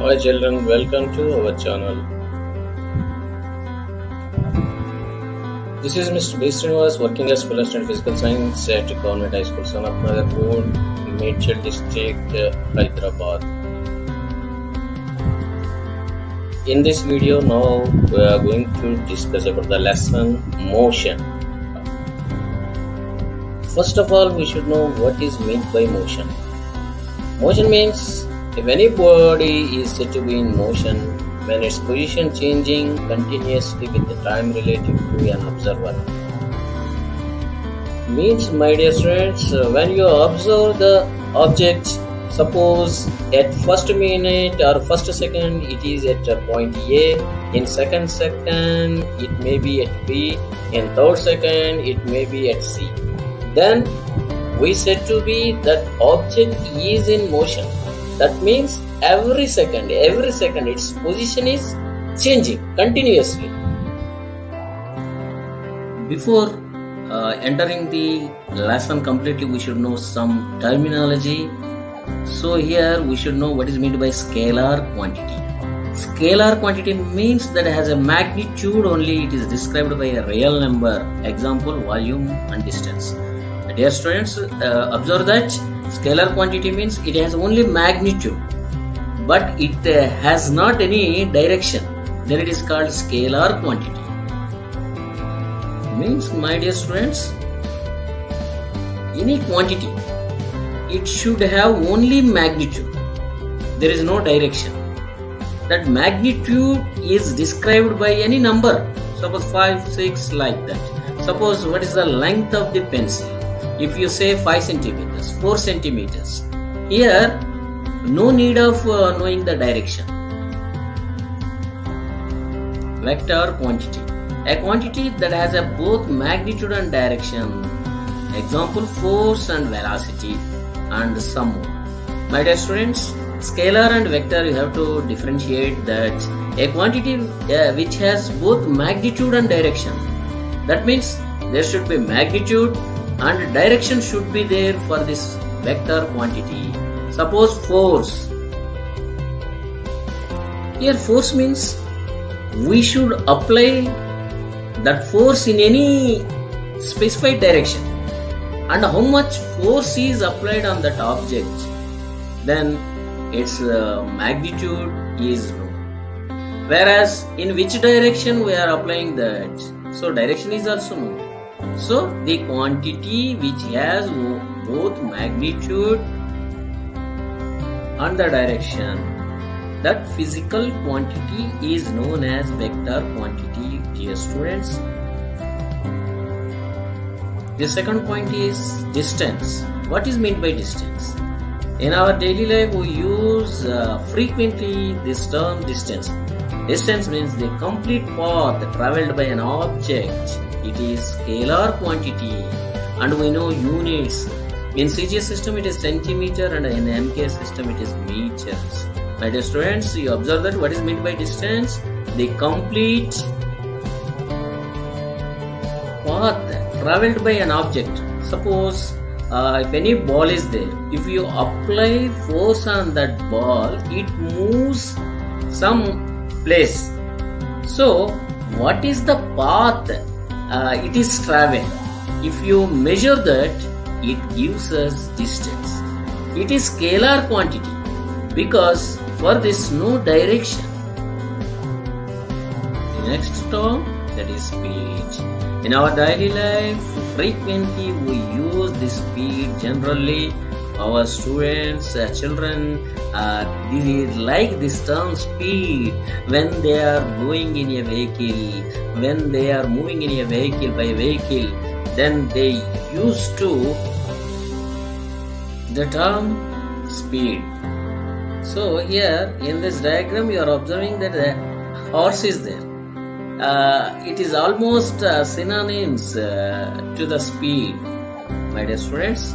Hi children, welcome to our channel. This is Mr. B. Srinivas working as Fellow Student Physical Science at Government High School, Sanatnagar Road, Medchal District, Hyderabad. In this video now we are going to discuss about the lesson motion. First of all, we should know what is meant by motion. Motion means if any body is said to be in motion when its position changing continuously with the time relative to an observer. Means, my dear students, when you observe the object, suppose at first minute or first second it is at point A, in second it may be at B, in third second it may be at C. Then we said to be that object is in motion. That means every second its position is changing continuously. Before entering the lesson completely, we should know some terminology. So here we should know what is meant by scalar quantity. Scalar quantity means that it has a magnitude only, it is described by a real number, example volume and distance. Dear students, observe that scalar quantity means it has only magnitude, but it has not any direction. Then it is called scalar quantity. Means, my dear students, any quantity, it should have only magnitude. There is no direction. That magnitude is described by any number. Suppose 5, 6 like that. Suppose what is the length of the pencil? If you say 5 centimeters, 4 centimeters, here no need of knowing the direction. Vector quantity, a quantity that has a both magnitude and direction, example force and velocity, and some more. My dear students, scalar and vector you have to differentiate that a quantity which has both magnitude and direction. That means there should be magnitude and direction should be there for this vector quantity. Suppose force. Here force means we should apply that force in any specified direction, and how much force is applied on that object, then its magnitude is known. Whereas in which direction we are applying that, so direction is also known. So the quantity which has both magnitude and the direction, that physical quantity is known as vector quantity, dear students. The second point is distance. What is meant by distance? In our daily life we use frequently this term distance. Distance means the complete path travelled by an object. It is scalar quantity, and we know units. In CGS system it is centimeter, and in MKS system it is meters. My dear students, you observe that what is meant by distance? The complete path travelled by an object. Suppose if any ball is there, if you apply force on that ball, it moves some place. So what is the path it is traveling? If you measure that, it gives us distance. It is scalar quantity because for this no direction. The next term, that is speed. In our daily life frequently we use this speed. Generally our students, children, they like this term speed when they are going in a vehicle, when they are moving in a vehicle by vehicle, then they used to the term speed. So here in this diagram you are observing that the horse is there. It is almost synonyms to the speed, my dear students.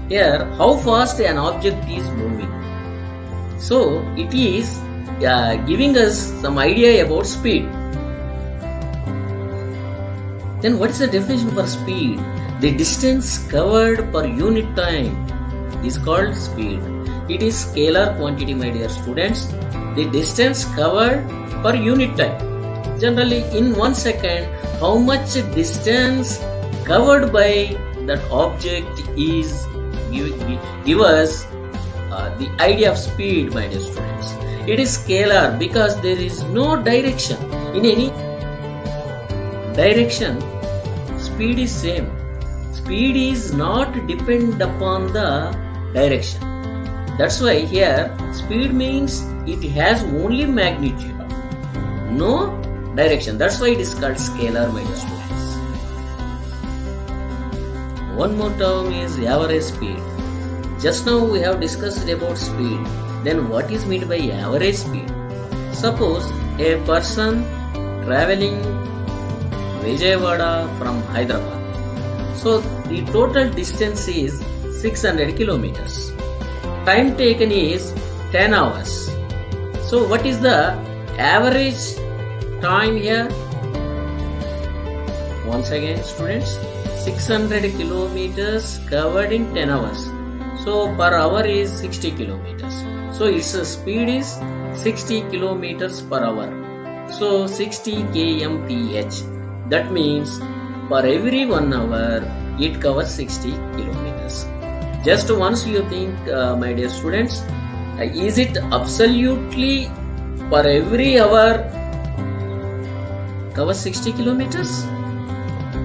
Here, how fast an object is moving. So it is giving us some idea about speed. Then what is the definition for speed? The distance covered per unit time is called speed. It is scalar quantity, my dear students. The distance covered per unit time. Generally, in 1 second, how much distance covered by that object is give us the idea of speed, my dear students. It is scalar because there is no direction. In any direction, speed is same. Speed is not depend upon the direction. That's why here speed means it has only magnitude, no direction. That's why it is called scalar, my dear students. One more term is average speed. Just now we have discussed about speed. Then what is meant by average speed? Suppose a person traveling Vijayawada from Hyderabad. So the total distance is 600 kilometers. Time taken is 10 hours. So what is the average time here? Once again, students, 600 kilometers covered in 10 hours. So per hour is 60 kilometers. So its speed is 60 kilometers per hour. So 60 kmph. That means for every 1 hour it covers 60 kilometers. Just once you think, my dear students, is it absolutely for every hour covers 60 kilometers?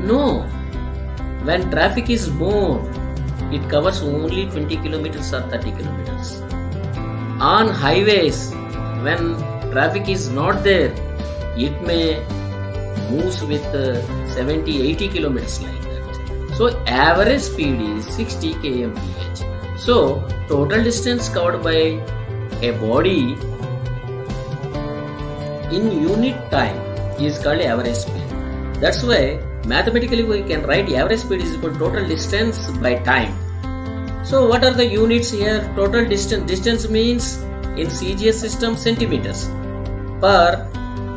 No. When traffic is more, it covers only 20 kilometers or 30 kilometers. On highways, when traffic is not there, it may moves with 70-80 kilometers like that. So average speed is 60 kmph. So total distance covered by a body in unit time is called average speed. That's why mathematically we can write average speed is equal to total distance by time. So what are the units here? Total distance. Distance means in CGS system centimeters. Per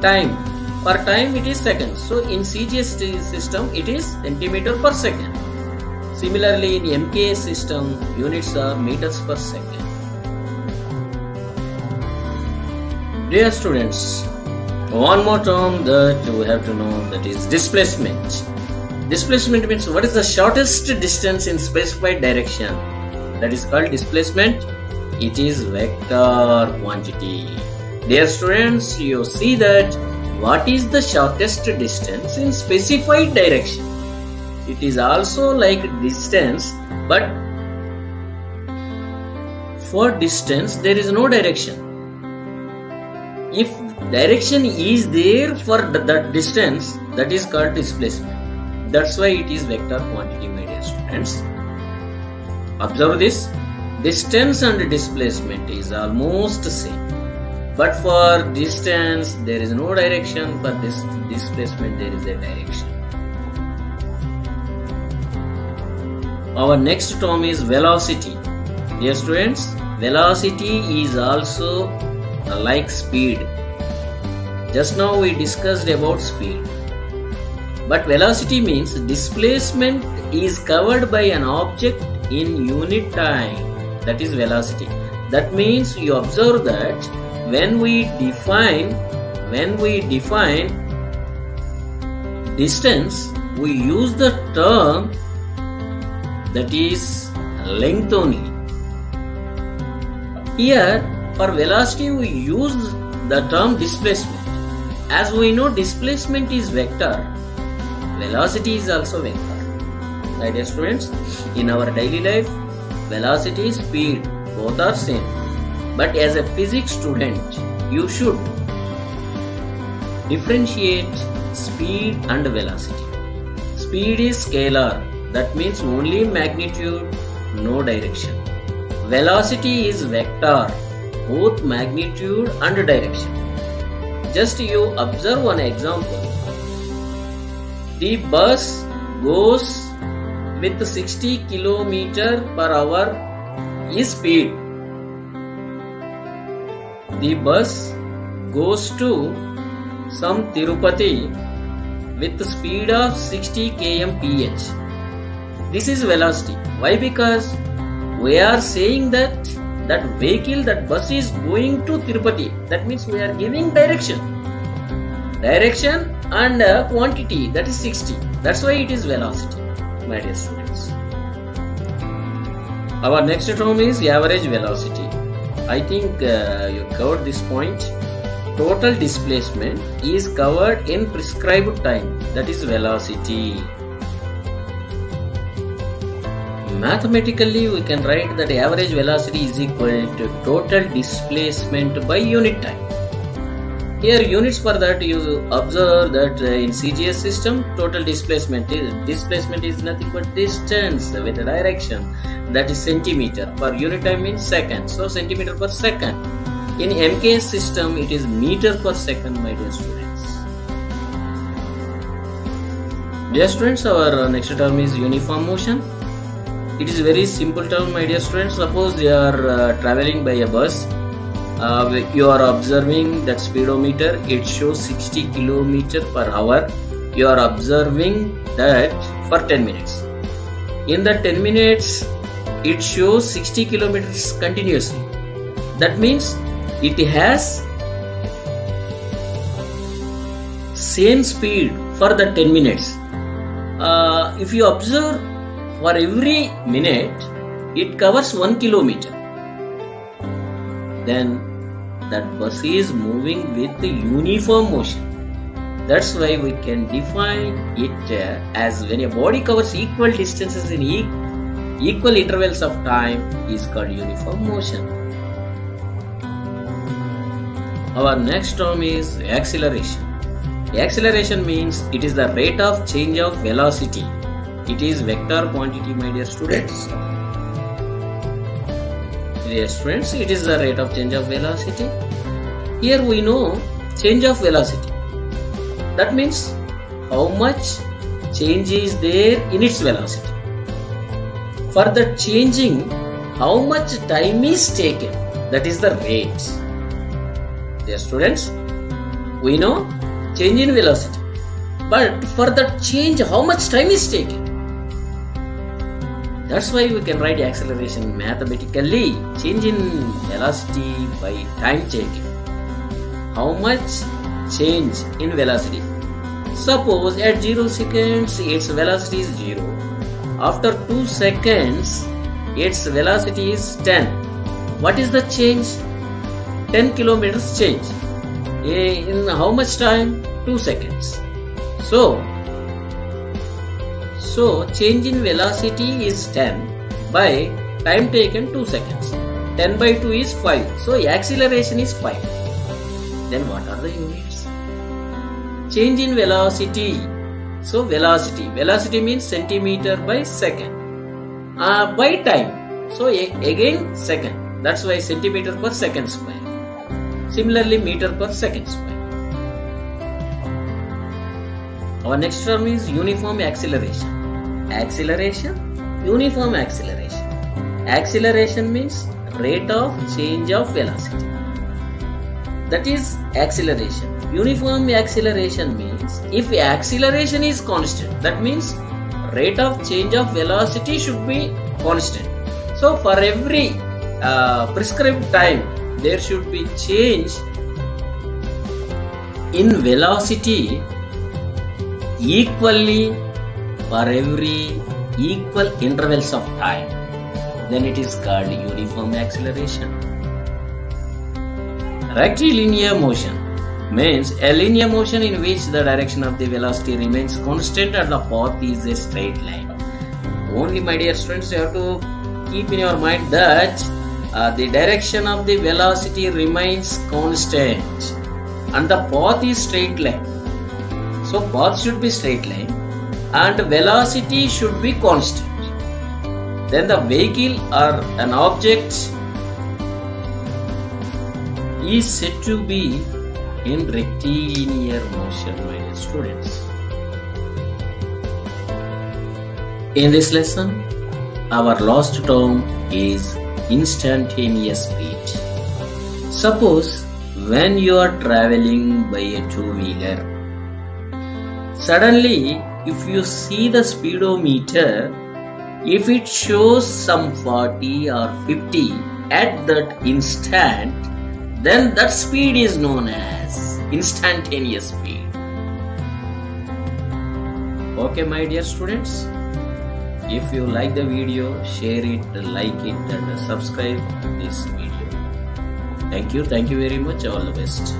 time. Per time it is seconds. So in CGS system it is centimeter per second. Similarly in MKS system units are meters per second. Dear students, one more term that you have to know, that is displacement. Displacement means what is the shortest distance in specified direction. That is called displacement. It is vector quantity. Dear students, you see that what is the shortest distance in specified direction. It is also like distance, but for distance there is no direction. If direction is there for that distance, that is called displacement. That's why it is vector quantity, my dear students. Observe this. Distance and displacement is almost same. But for distance, there is no direction. For this displacement, there is a direction. Our next term is velocity. Dear students, velocity is also like speed. Just now we discussed about speed. But velocity means displacement is covered by an object in unit time. That is velocity. That means you observe that when we define distance, we use the term that is length only. Here for velocity we use the term displacement. As we know, displacement is vector, velocity is also vector. My dear students, in our daily life, velocity, speed, both are same. But as a physics student, you should differentiate speed and velocity. Speed is scalar, that means only magnitude, no direction. Velocity is vector, both magnitude and direction. Just you observe one example. The bus goes with 60 km per hour is speed. The bus goes to some Tirupati with the speed of 60 kmph. This is velocity. Why? Because we are saying that that vehicle, that bus is going to Tirupati. That means we are giving direction and quantity, that is 60. That's why it is velocity, my dear students. Our next term is average velocity. I think you covered this point. Total displacement is covered in prescribed time, that is velocity. Mathematically, we can write that average velocity is equal to total displacement by unit time. Here, units for that you observe that in CGS system, total displacement is nothing but distance with a direction, that is centimeter. Per unit time means second, so centimeter per second. In MKS system, it is meter per second, my dear students. Dear students, our next term is uniform motion. It is a very simple term, my dear students. Suppose you are traveling by a bus. You are observing that speedometer. It shows 60 km per hour. You are observing that for 10 minutes. In the 10 minutes, it shows 60 kilometers continuously. That means it has same speed for the 10 minutes. If you observe, for every minute it covers 1 kilometer. Then that bus is moving with the uniform motion. That's why we can define it as when a body covers equal distances in equal intervals of time is called uniform motion. Our next term is acceleration. Acceleration means it is the rate of change of velocity. It is vector quantity, my dear students. Dear students, it is the rate of change of velocity. Here we know change of velocity. That means how much change is there in its velocity. For the changing, how much time is taken, that is the rate. Dear students, we know change in velocity, but for the change, how much time is taken? That's why we can write acceleration mathematically. Change in velocity by time taken. How much change in velocity? Suppose at 0 seconds its velocity is 0. After 2 seconds its velocity is 10. What is the change? 10 kilometers change. In how much time? 2 seconds. So change in velocity is 10 by time taken 2 seconds. 10 by 2 is 5. So acceleration is 5. Then what are the units? Change in velocity. So velocity means centimeter by second. By time. So again second. That's why centimeter per second square. Similarly meter per second square. Our next term is uniform acceleration. Uniform acceleration. Acceleration means rate of change of velocity. That is acceleration. Uniform acceleration means if acceleration is constant, that means rate of change of velocity should be constant. So for every prescribed time, there should be change in velocity equally for every equal intervals of time. Then it is called uniform acceleration. Rectilinear motion means a linear motion in which the direction of the velocity remains constant and the path is a straight line. Only, my dear students, you have to keep in your mind that the direction of the velocity remains constant and the path is straight line. So path should be straight line and velocity should be constant. Then the vehicle or an object is said to be in rectilinear motion, my dear students. In this lesson, our last term is instantaneous speed. Suppose when you are traveling by a two-wheeler, suddenly if you see the speedometer, if it shows some 40 or 50, at that instant, then that speed is known as instantaneous speed. Okay, my dear students, if you like the video, share it, like it, and subscribe this video. Thank you very much. All the best.